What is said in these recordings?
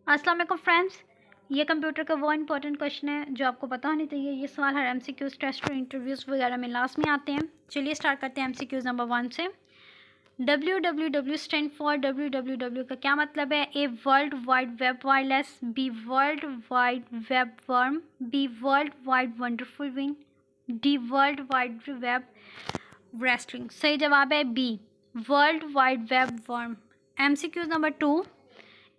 अस्सलाम वालेकुम फ्रेंड्स, ये कंप्यूटर का वो इंपॉर्टेंट क्वेश्चन है जो आपको पता होनी चाहिए। ये सवाल हर MCQs टेस्ट और इंटरव्यूज़ वगैरह में लास्ट में आते हैं। चलिए स्टार्ट करते हैं MCQs नंबर 1 से। www स्टैंड फॉर www का क्या मतलब है? A world wide web wireless, B world wide web worm, B world wide wonderful wing, D world wide web wrestling. सही जवाब है B, world wide web worm. MCQs number 2,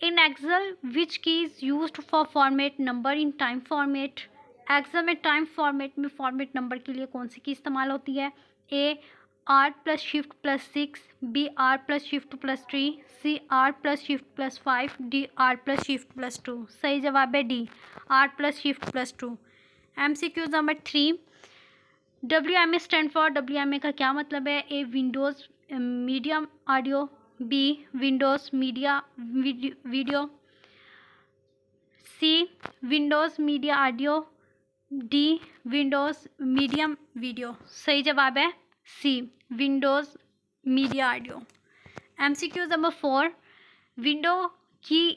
in Excel which key is use for format number in time format. Excel में time format में format number के लिए कौन सी key इस्तेमाल होती है? A R plus shift plus 6, B are plus shift plus 3, C R plus shift plus 5, D R plus shift plus 2। सही जवाब है D, R plus shift plus 2। MCQs number 3, WMA stand for WMA का क्या मतलब है? A windows medium audio, B windows media video, C windows media audio, D windows medium video. सही जवाब है C, windows media audio. MCQs number 4, window key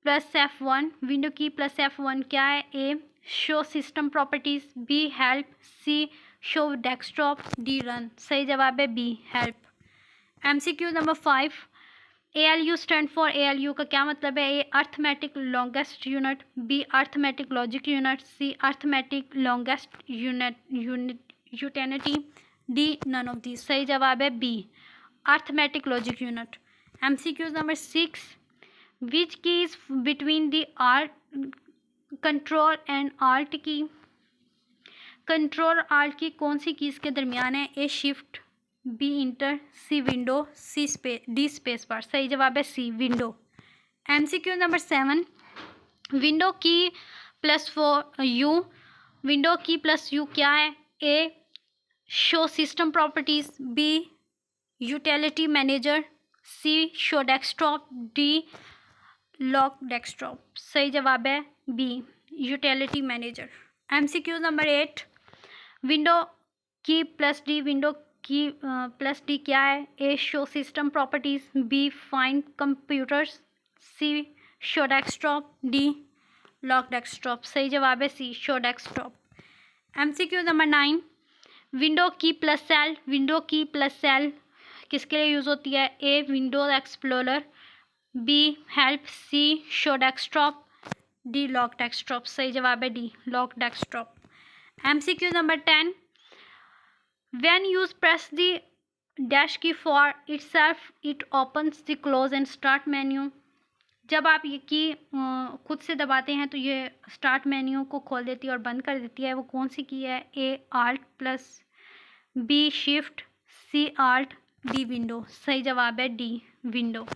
plus F1, window key plus F1 क्या है? A show system properties, B help, C show desktop, D run. सही जवाब है B, help. MCQ number 5, ALU stand for ALU का क्या मतलब है? A arithmetic longest unit, B arithmetic logic unit, C arithmetic longest utility, D none of this. सही जवाब है B, arithmetic logic unit. MCQ number 6, which key is between the control and alt key. Control alt key कौन सी keys के दरमियान है? A shift, B enter, C window, C space, D space bar. सही जवाब है C, window. MCQ number 7, window key plus U, window key plus U क्या है? A show system properties, B utility manager, C show desktop, D lock desktop. सही जवाब है B, utility manager. MCQ number 8, window key plus D, window key plus D क्या है? A show system properties, B find computers, C show desktop, D lock desktop. सही जवाब है C, show desktop. MCQ number 9, window key plus L, window key plus L किसके लिए use होती है? A windows explorer, B help, C show desktop, D lock desktop. सही जवाब है D, lock desktop. MCQ number 10, when you press the dash key for itself it opens the close and start menu। जब आप ये की खुद से दबाते हैं तो ये स्टार्ट मेन्यू को खोल देती है और बंद कर देती है। वो कौन सी की है? ए आल्ट प्लस, बी शिफ्ट, सी आल्ट, डी विंडो। सही जवाब है डी, विंडो।